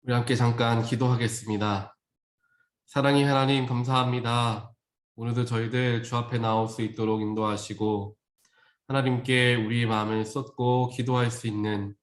우리 함께 잠깐 기도하겠습니다. 사랑의 하나님 감사합니다. 오늘도 저희들 주 앞에 나올 수 있도록 인도하시고 하나님께 우리의 마음을 쏟고 기도할 수 있는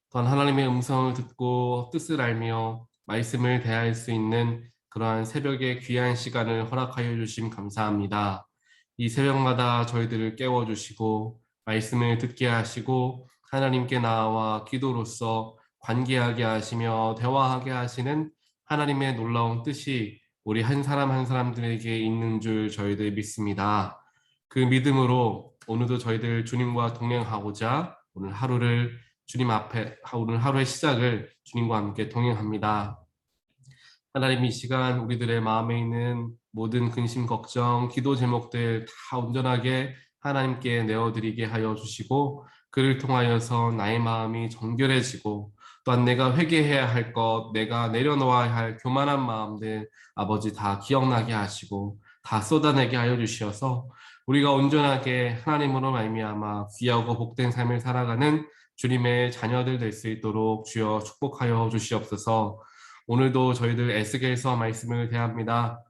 또한 하나님의 음성을 듣고 뜻을 알며 말씀을 대할 수 있는 그러한 새벽의 귀한 시간을 허락하여 주심 감사합니다. 이 새벽마다 저희들을 깨워주시고 말씀을 듣게 하시고 하나님께 나아와 기도로서 관계하게 하시며 대화하게 하시는 하나님의 놀라운 뜻이 우리 한 사람 한 사람들에게 있는 줄 저희들 믿습니다. 그 믿음으로 오늘도 저희들 주님과 동행하고자 오늘 하루를 주님 앞에 오늘 하루의 시작을 주님과 함께 동행합니다. 하나님 이 시간 우리들의 마음에 있는 모든 근심, 걱정, 기도 제목들 다 온전하게 하나님께 내어드리게 하여 주시고 그를 통하여서 나의 마음이 정결해지고 또한 내가 회개해야 할 것, 내가 내려놓아야 할 교만한 마음들 아버지 다 기억나게 하시고 다 쏟아내게 하여 주시어서 우리가 온전하게 하나님으로 말미암아 귀하고 복된 삶을 살아가는 주님의 자녀들 될 수 있도록 주여 축복하여 주시옵소서. 오늘도 저희들 에스겔서 말씀을 대합니다.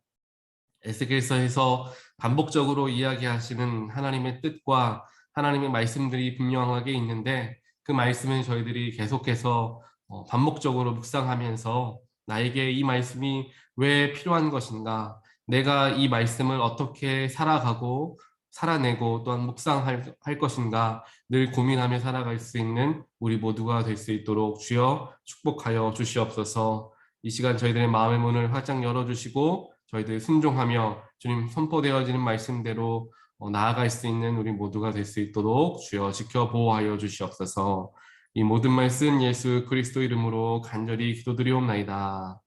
에스겔서에서 반복적으로 이야기하시는 하나님의 뜻과 하나님의 말씀들이 분명하게 있는데 그 말씀을 저희들이 계속해서 반복적으로 묵상하면서 나에게 이 말씀이 왜 필요한 것인가? 내가 이 말씀을 어떻게 살아가고 살아내고 또한 묵상할 것인가? 늘 고민하며 살아갈 수 있는 우리 모두가 될 수 있도록 주여 축복하여 주시옵소서. 이 시간 저희들의 마음의 문을 활짝 열어주시고 저희들 순종하며 주님 선포되어지는 말씀대로 나아갈 수 있는 우리 모두가 될 수 있도록 주여 지켜 보호하여 주시옵소서. 이 모든 말씀 예수 그리스도 이름으로 간절히 기도드리옵나이다.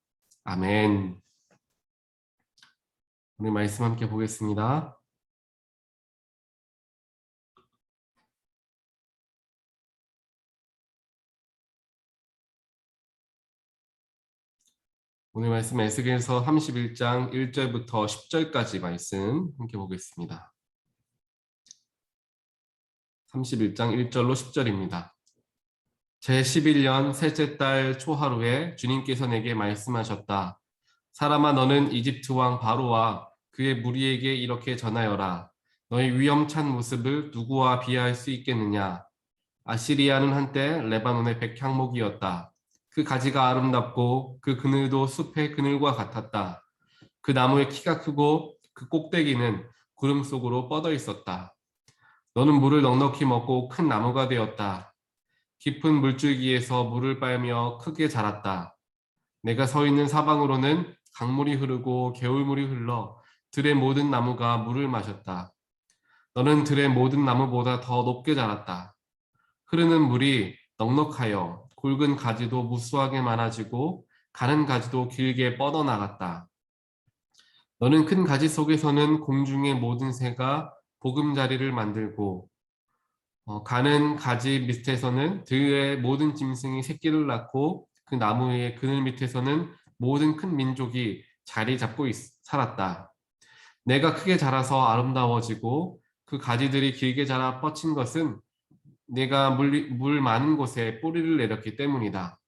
아멘. 오늘 말씀 함께 보겠습니다. 오늘 말씀 에스겔서 31장 1절부터 10절까지 말씀 함께 보겠습니다. 31장 1절로 10절입니다. 제11년 셋째 달 초하루에 주님께서 내게 말씀하셨다. 사람아 너는 이집트 왕 바로와 그의 무리에게 이렇게 전하여라. 너의 위험찬 모습을 누구와 비할 수 있겠느냐? 아시리아는 한때 레바논의 백향목이었다. 그 가지가 아름답고 그 그늘도 숲의 그늘과 같았다. 그 나무의 키가 크고 그 꼭대기는 구름 속으로 뻗어 있었다. 너는 물을 넉넉히 먹고 큰 나무가 되었다. 깊은 물줄기에서 물을 빨며 크게 자랐다. 내가 서 있는 사방으로는 강물이 흐르고 개울물이 흘러 들의 모든 나무가 물을 마셨다. 너는 들의 모든 나무보다 더 높게 자랐다. 흐르는 물이 넉넉하여 굵은 가지도 무수하게 많아지고 가는 가지도 길게 뻗어나갔다. 너는 큰 가지 속에서는 공중의 모든 새가 보금자리를 만들고 가는 가지 밑에서는 들의 모든 짐승이 새끼를 낳고 그 나무의 그늘 밑에서는 모든 큰 민족이 자리 잡고 살았다. 내가 크게 자라서 아름다워지고 그 가지들이 길게 자라 뻗친 것은 내가 물 많은 곳에 뿌리를 내렸기 때문이다.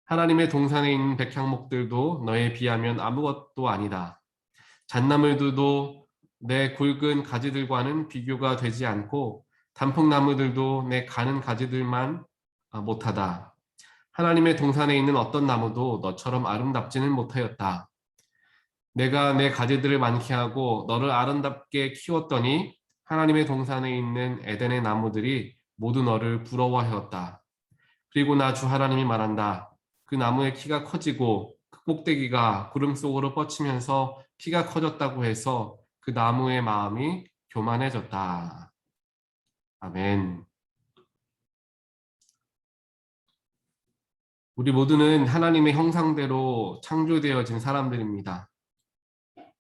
하나님의 동산에 있는 백향목들도 너에 비하면 아무것도 아니다. 잣나물들도 내 굵은 가지들과는 비교가 되지 않고 단풍나무들도 내 가는 가지들만 못하다. 하나님의 동산에 있는 어떤 나무도 너처럼 아름답지는 못하였다. 내가 내 가지들을 많게 하고 너를 아름답게 키웠더니 하나님의 동산에 있는 에덴의 나무들이 모두 너를 부러워하였다. 그리고 나 주 하나님이 말한다. 그 나무의 키가 커지고 그 꼭대기가 구름 속으로 뻗치면서 키가 커졌다고 해서 그 나무의 마음이 교만해졌다. 아멘. 우리 모두는 하나님의 형상대로 창조되어진 사람들입니다.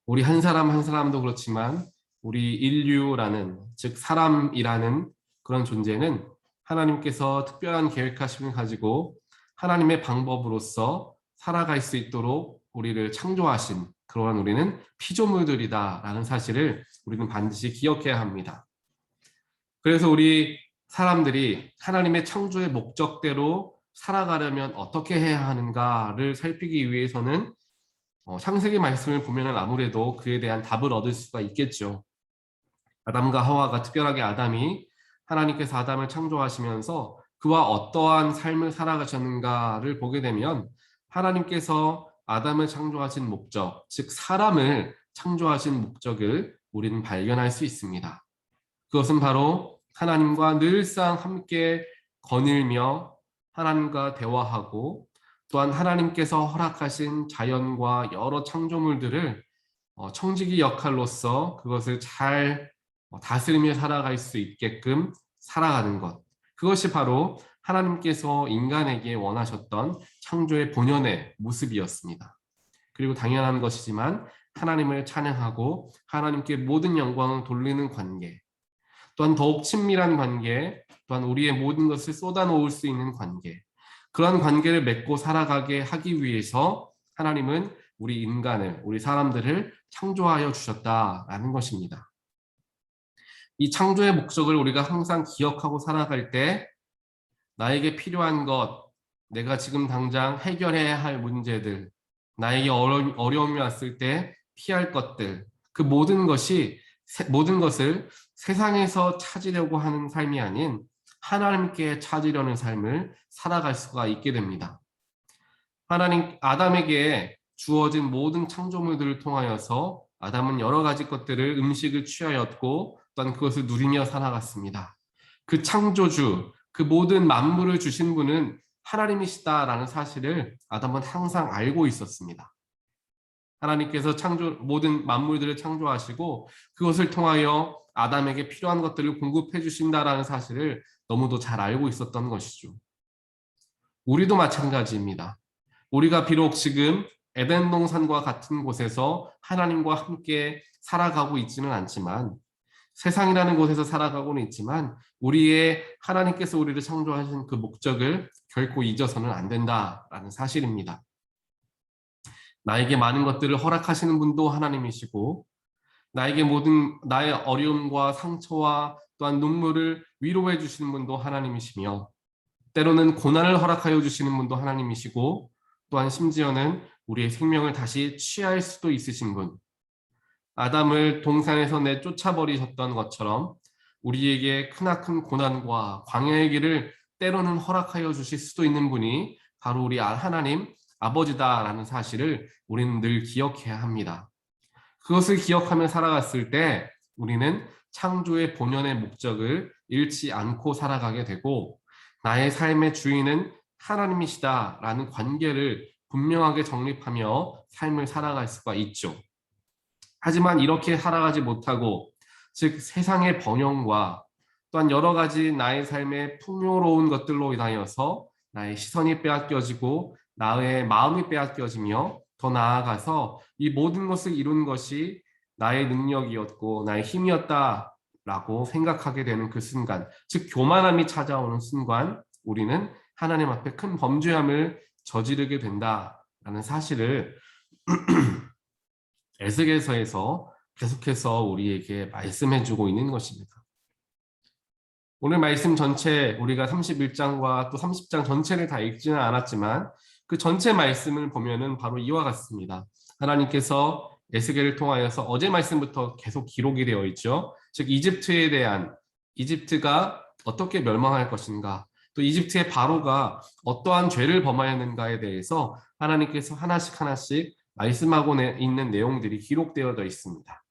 우리 한 사람 한 사람도 그렇지만 우리 인류라는 즉 사람이라는 그런 존재는 하나님께서 특별한 계획하심을 가지고 하나님의 방법으로서 살아갈 수 있도록 우리를 창조하신 그러한 우리는 피조물들이다라는 사실을 우리는 반드시 기억해야 합니다. 그래서 우리 사람들이 하나님의 창조의 목적대로 살아가려면 어떻게 해야 하는가를 살피기 위해서는 창세기 말씀을 보면은 아무래도 그에 대한 답을 얻을 수가 있겠죠. 아담과 하와가, 특별하게 아담이 하나님께서 아담을 창조하시면서 그와 어떠한 삶을 살아가셨는가를 보게 되면 하나님께서 아담을 창조하신 목적, 즉 사람을 창조하신 목적을 우리는 발견할 수 있습니다. 그것은 바로 하나님과 늘상 함께 거닐며 하나님과 대화하고, 또한 하나님께서 허락하신 자연과 여러 창조물들을 청지기 역할로서 그것을 잘 다스리며 살아갈 수 있게끔 살아가는 것. 그것이 바로 하나님께서 인간에게 원하셨던 창조의 본연의 모습이었습니다. 그리고 당연한 것이지만 하나님을 찬양하고 하나님께 모든 영광을 돌리는 관계, 또한 더욱 친밀한 관계, 또한 우리의 모든 것을 쏟아놓을 수 있는 관계, 그러한 관계를 맺고 살아가게 하기 위해서 하나님은 우리 인간을, 우리 사람들을 창조하여 주셨다라는 것입니다. 이 창조의 목적을 우리가 항상 기억하고 살아갈 때 나에게 필요한 것, 내가 지금 당장 해결해야 할 문제들, 나에게 어려움이 왔을 때 피할 것들, 그 모든 것을 세상에서 찾으려고 하는 삶이 아닌 하나님께 찾으려는 삶을 살아갈 수가 있게 됩니다. 하나님, 아담에게 주어진 모든 창조물들을 통하여서 아담은 여러 가지 것들을, 음식을 취하였고 또한 그것을 누리며 살아갔습니다. 그 창조주, 그 모든 만물을 주신 분은 하나님이시다라는 사실을 아담은 항상 알고 있었습니다. 하나님께서 모든 만물들을 창조하시고 그것을 통하여 아담에게 필요한 것들을 공급해 주신다라는 사실을 너무도 잘 알고 있었던 것이죠. 우리도 마찬가지입니다. 우리가 비록 지금 에덴 동산과 같은 곳에서 하나님과 함께 살아가고 있지는 않지만, 세상이라는 곳에서 살아가고는 있지만 하나님께서 우리를 창조하신 그 목적을 결코 잊어서는 안 된다라는 사실입니다. 나에게 많은 것들을 허락하시는 분도 하나님이시고, 나에게 모든 나의 어려움과 상처와 또한 눈물을 위로해 주시는 분도 하나님이시며, 때로는 고난을 허락하여 주시는 분도 하나님이시고, 또한 심지어는 우리의 생명을 다시 취할 수도 있으신 분, 아담을 동산에서 내쫓아버리셨던 것처럼 우리에게 크나큰 고난과 광야의 길을 때로는 허락하여 주실 수도 있는 분이 바로 우리 하나님 아버지다라는 사실을 우리는 늘 기억해야 합니다. 그것을 기억하며 살아갔을 때 우리는 창조의 본연의 목적을 잃지 않고 살아가게 되고, 나의 삶의 주인은 하나님이시다라는 관계를 분명하게 정립하며 삶을 살아갈 수가 있죠. 하지만 이렇게 살아가지 못하고, 즉 세상의 번영과 또한 여러 가지 나의 삶의 풍요로운 것들로 인하여서 나의 시선이 빼앗겨지고 나의 마음이 빼앗겨지며, 더 나아가서 이 모든 것을 이룬 것이 나의 능력이었고 나의 힘이었다라고 생각하게 되는 그 순간, 즉 교만함이 찾아오는 순간 우리는 하나님 앞에 큰 범죄함을 저지르게 된다라는 사실을 에스겔서에서 계속해서 우리에게 말씀해주고 있는 것입니다. 오늘 말씀 전체, 우리가 31장과 또 30장 전체를 다 읽지는 않았지만 그 전체 말씀을 보면은 바로 이와 같습니다. 하나님께서 에스겔을 통하여서 어제 말씀부터 계속 기록이 되어 있죠. 즉 이집트가 어떻게 멸망할 것인가, 또 이집트의 바로가 어떠한 죄를 범하였는가에 대해서 하나님께서 하나씩 말씀하고 있는 내용들이 기록되어져 있습니다.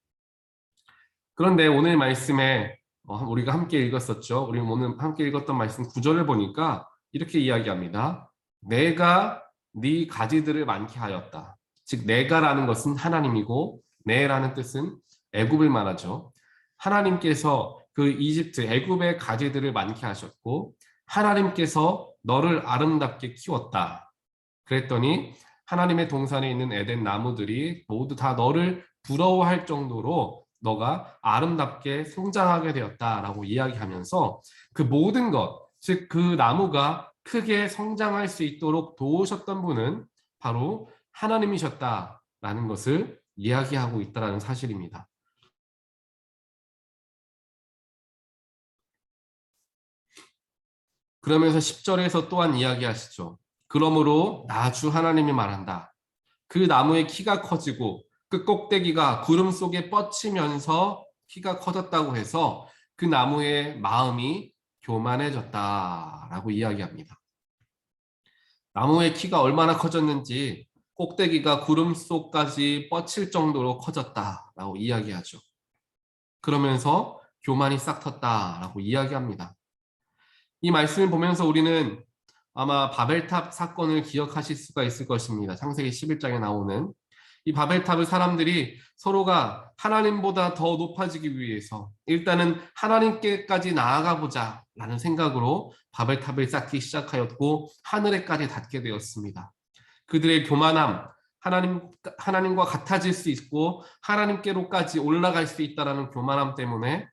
그런데 오늘 말씀에 우리가 함께 읽었었죠. 우리 오늘 함께 읽었던 말씀 9절을 보니까 이렇게 이야기합니다. 내가 네 가지들을 많게 하였다. 즉 내가라는 것은 하나님이고 네라는 뜻은 애굽을 말하죠. 하나님께서 그 이집트 애굽의 가지들을 많게 하셨고 하나님께서 너를 아름답게 키웠다. 그랬더니 하나님의 동산에 있는 에덴 나무들이 모두 다 너를 부러워할 정도로 너가 아름답게 성장하게 되었다라고 이야기하면서 그 모든 것, 즉 그 나무가 크게 성장할 수 있도록 도우셨던 분은 바로 하나님이셨다라는 것을 이야기하고 있다는 사실입니다. 그러면서 10절에서 또한 이야기하시죠. 그러므로 나 주 하나님이 말한다. 그 나무의 키가 커지고 그 꼭대기가 구름 속에 뻗치면서 키가 커졌다고 해서 그 나무의 마음이 교만해졌다라고 이야기합니다. 나무의 키가 얼마나 커졌는지 꼭대기가 구름 속까지 뻗칠 정도로 커졌다라고 이야기하죠. 그러면서 교만이 싹 텄다라고 이야기합니다. 이 말씀을 보면서 우리는 아마 바벨탑 사건을 기억하실 수가 있을 것입니다. 창세기 11장에 나오는 이 바벨탑을 사람들이 서로가 하나님보다 더 높아지기 위해서 일단은 하나님께까지 나아가 보자 라는 생각으로 바벨탑을 쌓기 시작하였고 하늘에까지 닿게 되었습니다. 그들의 교만함, 하나님과 같아질 수 있고 하나님께로까지 올라갈 수 있다라는 교만함 때문에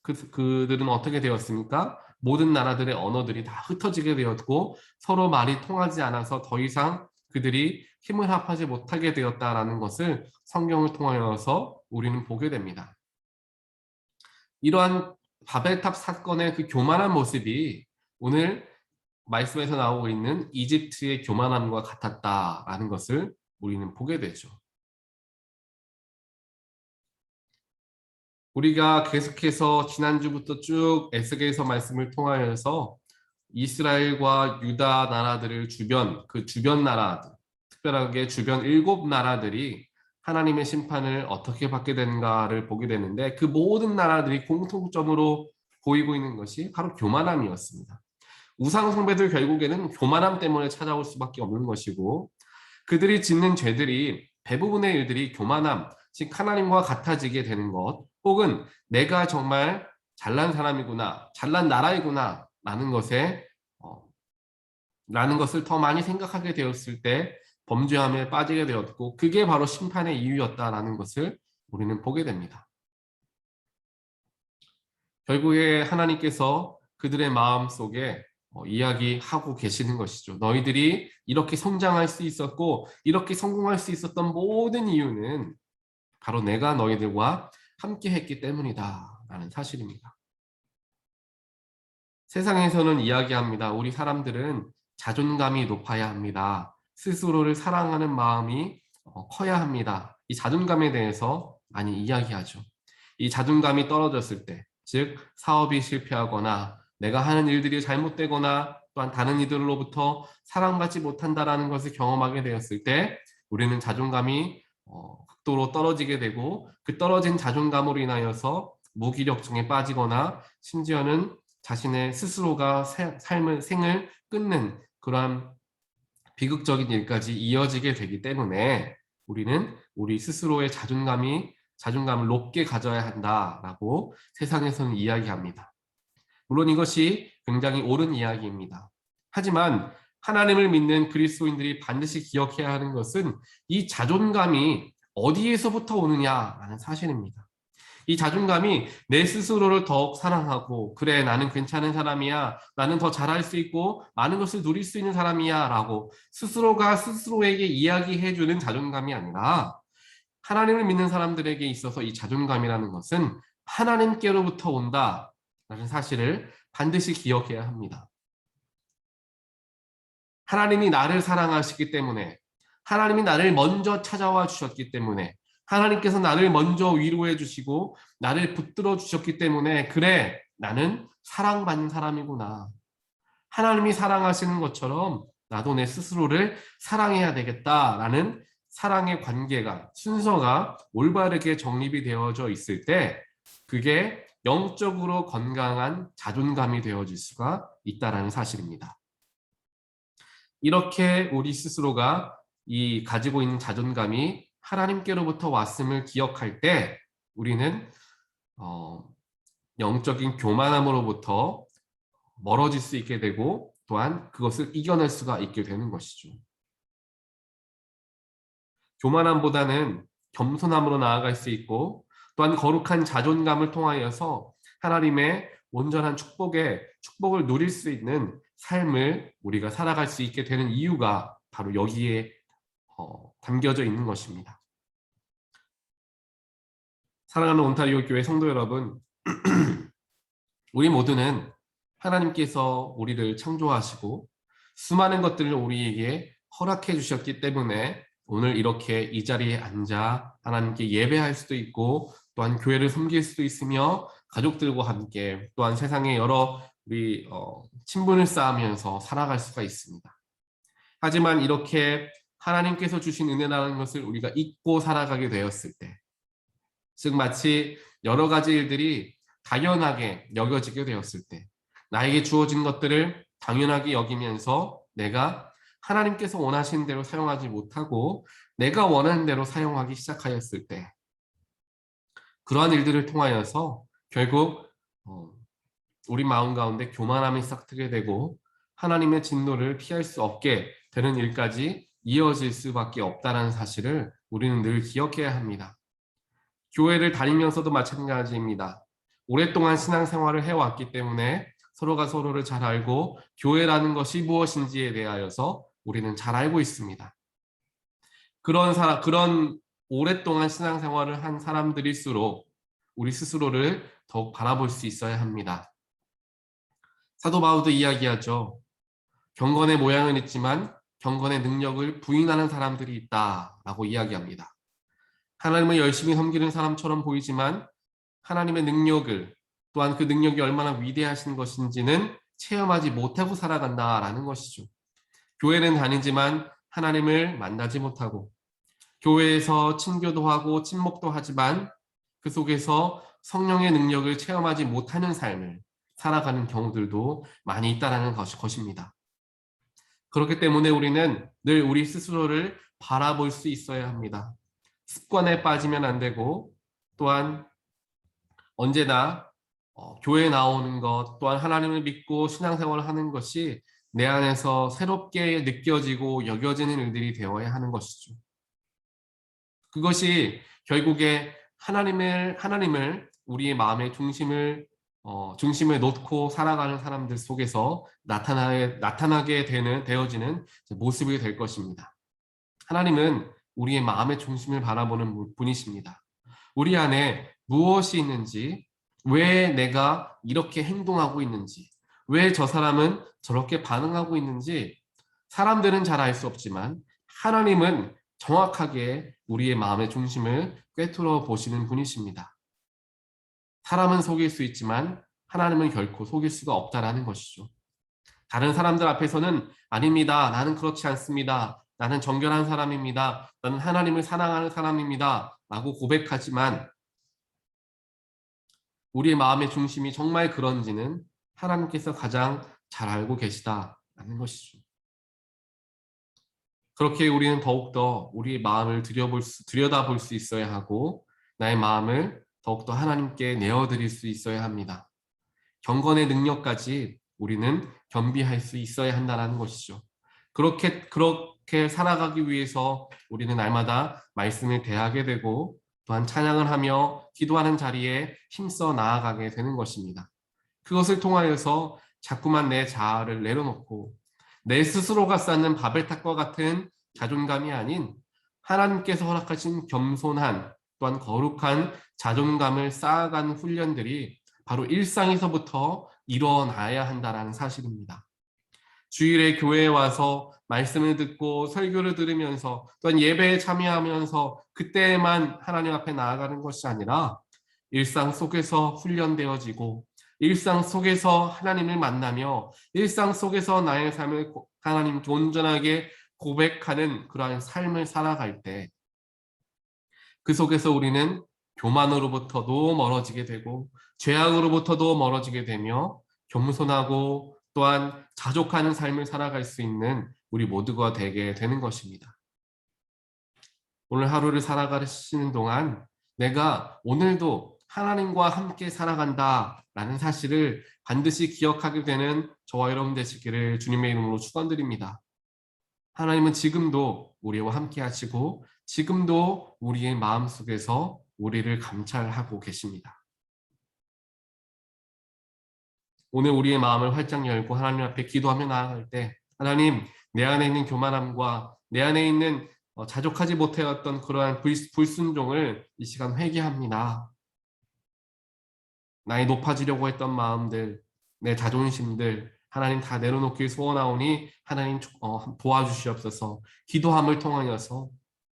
그들은 어떻게 되었습니까? 모든 나라들의 언어들이 다 흩어지게 되었고 서로 말이 통하지 않아서 더 이상 그들이 힘을 합하지 못하게 되었다라는 것을 성경을 통하여서 우리는 보게 됩니다. 이러한 바벨탑 사건의 그 교만한 모습이 오늘 말씀에서 나오고 있는 이집트의 교만함과 같았다라는 것을 우리는 보게 되죠. 우리가 계속해서 지난주부터 쭉 에스겔서 말씀을 통하여서 이스라엘과 유다 나라들을 그 주변 나라들, 특별하게 주변 7나라들이 하나님의 심판을 어떻게 받게 되는가를 보게 되는데 그 모든 나라들이 공통점으로 보이고 있는 것이 바로 교만함이었습니다. 우상 숭배들 결국에는 교만함 때문에 찾아올 수밖에 없는 것이고 그들이 짓는 죄들이 대부분의 일들이 교만함, 즉 하나님과 같아지게 되는 것 혹은 내가 정말 잘난 사람이구나, 잘난 나라이구나 라는 것을 더 많이 생각하게 되었을 때 범죄함에 빠지게 되었고 그게 바로 심판의 이유였다라는 것을 우리는 보게 됩니다. 결국에 하나님께서 그들의 마음 속에 이야기하고 계시는 것이죠. 너희들이 이렇게 성장할 수 있었고 이렇게 성공할 수 있었던 모든 이유는 바로 내가 너희들과 함께 했기 때문이다 라는 사실입니다. 세상에서는 이야기합니다. 우리 사람들은 자존감이 높아야 합니다. 스스로를 사랑하는 마음이 커야 합니다. 이 자존감에 대해서 많이 이야기하죠. 이 자존감이 떨어졌을 때, 즉 사업이 실패하거나 내가 하는 일들이 잘못되거나 또한 다른 이들로부터 사랑받지 못한다라는 것을 경험하게 되었을 때 우리는 자존감이 극도로 떨어지게 되고 그 떨어진 자존감으로 인하여서 무기력증에 빠지거나 심지어는 자신의 스스로가 생을 끊는 그러한 비극적인 일까지 이어지게 되기 때문에 우리는 우리 스스로의 자존감을 높게 가져야 한다라고 세상에서는 이야기합니다. 물론 이것이 굉장히 옳은 이야기입니다. 하지만 하나님을 믿는 그리스도인들이 반드시 기억해야 하는 것은 이 자존감이 어디에서부터 오느냐라는 사실입니다. 이 자존감이 내 스스로를 더욱 사랑하고 그래 나는 괜찮은 사람이야 나는 더 잘할 수 있고 많은 것을 누릴 수 있는 사람이야 라고 스스로가 스스로에게 이야기해주는 자존감이 아니라 하나님을 믿는 사람들에게 있어서 이 자존감이라는 것은 하나님께로부터 온다라는 사실을 반드시 기억해야 합니다. 하나님이 나를 사랑하시기 때문에 하나님이 나를 먼저 찾아와 주셨기 때문에 하나님께서 나를 먼저 위로해 주시고 나를 붙들어 주셨기 때문에 그래 나는 사랑받는 사람이구나. 하나님이 사랑하시는 것처럼 나도 내 스스로를 사랑해야 되겠다라는 사랑의 관계가 순서가 올바르게 정립이 되어져 있을 때 그게 영적으로 건강한 자존감이 되어질 수가 있다라는 사실입니다. 이렇게 우리 스스로가 이 가지고 있는 자존감이 하나님께로부터 왔음을 기억할 때 우리는 영적인 교만함으로부터 멀어질 수 있게 되고 또한 그것을 이겨낼 수가 있게 되는 것이죠. 교만함보다는 겸손함으로 나아갈 수 있고 또한 거룩한 자존감을 통하여서 하나님의 온전한 축복을 누릴 수 있는 삶을 우리가 살아갈 수 있게 되는 이유가 바로 여기에 담겨져 있는 것입니다. 사랑하는 온타리오 교회 성도 여러분, 우리 모두는 하나님께서 우리를 창조하시고 수많은 것들을 우리에게 허락해 주셨기 때문에 오늘 이렇게 이 자리에 앉아 하나님께 예배할 수도 있고 또한 교회를 섬길 수도 있으며 가족들과 함께 또한 세상의 여러 우리 친분을 쌓으면서 살아갈 수가 있습니다. 하지만 이렇게 하나님께서 주신 은혜라는 것을 우리가 잊고 살아가게 되었을 때, 즉 마치 여러 가지 일들이 당연하게 여겨지게 되었을 때, 나에게 주어진 것들을 당연하게 여기면서 내가 하나님께서 원하시는 대로 사용하지 못하고 내가 원하는 대로 사용하기 시작하였을 때, 그러한 일들을 통하여서 결국 우리 마음 가운데 교만함이 싹트게 되고 하나님의 진노를 피할 수 없게 되는 일까지 이어질 수밖에 없다는 사실을 우리는 늘 기억해야 합니다. 교회를 다니면서도 마찬가지입니다. 오랫동안 신앙생활을 해왔기 때문에 서로가 서로를 잘 알고 교회라는 것이 무엇인지에 대하여서 우리는 잘 알고 있습니다. 그런 오랫동안 신앙생활을 한 사람들일수록 우리 스스로를 더욱 바라볼 수 있어야 합니다. 사도 바울도 이야기하죠. 경건의 모양은 있지만 경건의 능력을 부인하는 사람들이 있다라고 이야기합니다. 하나님을 열심히 섬기는 사람처럼 보이지만 하나님의 능력을 또한 그 능력이 얼마나 위대하신 것인지는 체험하지 못하고 살아간다라는 것이죠. 교회는 다니지만 하나님을 만나지 못하고 교회에서 친교도 하고 친목도 하지만 그 속에서 성령의 능력을 체험하지 못하는 삶을 살아가는 경우들도 많이 있다는 것입니다. 그렇기 때문에 우리는 늘 우리 스스로를 바라볼 수 있어야 합니다. 습관에 빠지면 안 되고 또한 언제나 교회에 나오는 것 또한 하나님을 믿고 신앙생활을 하는 것이 내 안에서 새롭게 느껴지고 여겨지는 일들이 되어야 하는 것이죠. 그것이 결국에 하나님을 우리의 마음의 중심에 놓고 살아가는 사람들 속에서 나타나게 되어지는 모습이 될 것입니다. 하나님은 우리의 마음의 중심을 바라보는 분이십니다. 우리 안에 무엇이 있는지, 왜 내가 이렇게 행동하고 있는지, 왜 저 사람은 저렇게 반응하고 있는지 사람들은 잘 알 수 없지만 하나님은 정확하게 우리의 마음의 중심을 꿰뚫어 보시는 분이십니다. 사람은 속일 수 있지만 하나님은 결코 속일 수가 없다라는 것이죠. 다른 사람들 앞에서는 아닙니다. 나는 그렇지 않습니다. 나는 정결한 사람입니다. 나는 하나님을 사랑하는 사람입니다. 라고 고백하지만 우리의 마음의 중심이 정말 그런지는 하나님께서 가장 잘 알고 계시다라는 것이죠. 그렇게 우리는 더욱더 우리의 마음을 들여다볼 수 있어야 하고 나의 마음을 더욱더 하나님께 내어드릴 수 있어야 합니다. 경건의 능력까지 우리는 겸비할 수 있어야 한다는 것이죠. 그렇게 살아가기 위해서 우리는 날마다 말씀을 대하게 되고 또한 찬양을 하며 기도하는 자리에 힘써 나아가게 되는 것입니다. 그것을 통하여서 자꾸만 내 자아를 내려놓고 내 스스로가 쌓는 바벨탑과 같은 자존감이 아닌 하나님께서 허락하신 겸손한 또한 거룩한 자존감을 쌓아가는 훈련들이 바로 일상에서부터 일어나야 한다는 사실입니다. 주일에 교회에 와서 말씀을 듣고 설교를 들으면서 또한 예배에 참여하면서 그때만 하나님 앞에 나아가는 것이 아니라 일상 속에서 훈련되어지고 일상 속에서 하나님을 만나며 일상 속에서 나의 삶을 하나님께 온전하게 고백하는 그러한 삶을 살아갈 때 그 속에서 우리는 교만으로부터도 멀어지게 되고 죄악으로부터도 멀어지게 되며 겸손하고 또한 자족하는 삶을 살아갈 수 있는 우리 모두가 되게 되는 것입니다. 오늘 하루를 살아가시는 동안 내가 오늘도 하나님과 함께 살아간다라는 사실을 반드시 기억하게 되는 저와 여러분 되시기를 주님의 이름으로 축원드립니다. 하나님은 지금도 우리와 함께 하시고 지금도 우리의 마음속에서 우리를 감찰하고 계십니다. 오늘 우리의 마음을 활짝 열고 하나님 앞에 기도하며 나아갈 때 하나님, 내 안에 있는 교만함과 내 안에 있는 자족하지 못해왔던 그러한 불순종을 이 시간 회개합니다. 나의 높아지려고 했던 마음들, 내 자존심들 하나님 다 내려놓길 소원하오니 하나님 도와주시옵소서. 기도함을 통하여서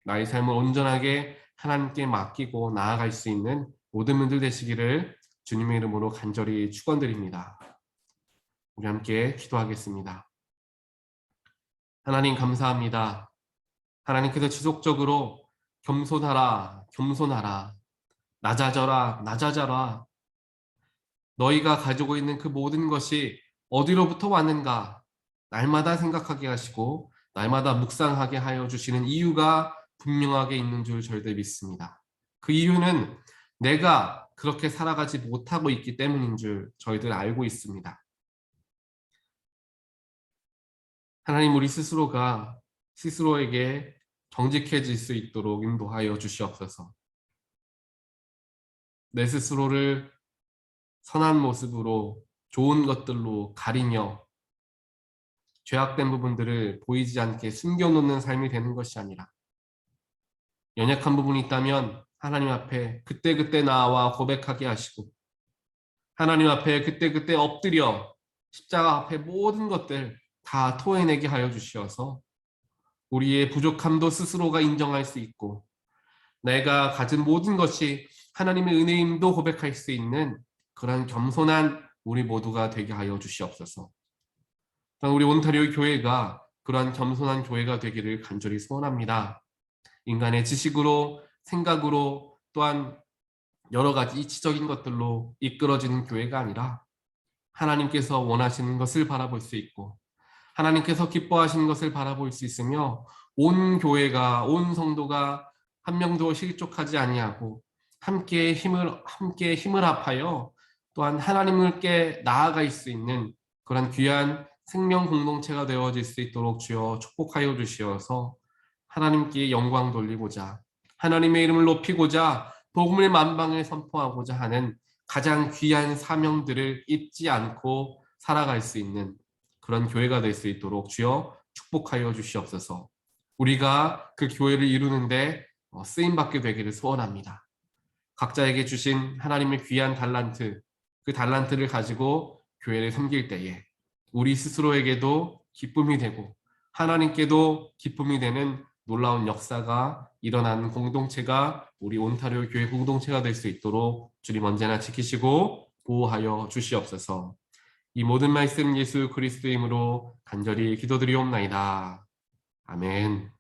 나의 삶을 온전하게 하나님께 맡기고 나아갈 수 있는 모든 분들 되시기를 주님의 이름으로 간절히 축원드립니다. 우리 함께 기도하겠습니다. 하나님 감사합니다. 하나님께서 지속적으로 겸손하라, 겸손하라, 낮아져라, 낮아져라. 너희가 가지고 있는 그 모든 것이 어디로부터 왔는가? 날마다 생각하게 하시고 날마다 묵상하게 하여 주시는 이유가 분명하게 있는 줄 저희들 믿습니다. 그 이유는 내가 그렇게 살아가지 못하고 있기 때문인 줄 저희들 알고 있습니다. 하나님 우리 스스로가 스스로에게 정직해질 수 있도록 인도하여 주시옵소서. 내 스스로를 선한 모습으로 좋은 것들로 가리며 죄악된 부분들을 보이지 않게 숨겨놓는 삶이 되는 것이 아니라 연약한 부분이 있다면 하나님 앞에 그때그때 나와 고백하게 하시고 하나님 앞에 그때그때 엎드려 십자가 앞에 모든 것들 다 토해내게 하여 주시어서 우리의 부족함도 스스로가 인정할 수 있고 내가 가진 모든 것이 하나님의 은혜임도 고백할 수 있는 그런 겸손한 우리 모두가 되게 하여 주시옵소서. 우리 온타리오 교회가 그러한 겸손한 교회가 되기를 간절히 소원합니다. 인간의 지식으로 생각으로 또한 여러 가지 이치적인 것들로 이끌어지는 교회가 아니라 하나님께서 원하시는 것을 바라볼 수 있고 하나님께서 기뻐하시는 것을 바라볼 수 있으며 온 교회가 온 성도가 한 명도 실족하지 아니하고 함께 힘을 합하여 또한 하나님께 나아갈 수 있는 그런 귀한 생명 공동체가 되어질 수 있도록 주여 축복하여 주시어서 하나님께 영광 돌리고자 하나님의 이름을 높이고자 복음을 만방에 선포하고자 하는 가장 귀한 사명들을 잊지 않고 살아갈 수 있는 그런 교회가 될 수 있도록 주여 축복하여 주시옵소서. 우리가 그 교회를 이루는데 쓰임받게 되기를 소원합니다. 각자에게 주신 하나님의 귀한 달란트, 그 달란트를 가지고 교회를 섬길 때에 우리 스스로에게도 기쁨이 되고 하나님께도 기쁨이 되는 놀라운 역사가 일어나는 공동체가 우리 온타리오 교회 공동체가 될 수 있도록 주님 언제나 지키시고 보호하여 주시옵소서. 이 모든 말씀 예수 그리스도의 이름으로 간절히 기도드리옵나이다. 아멘.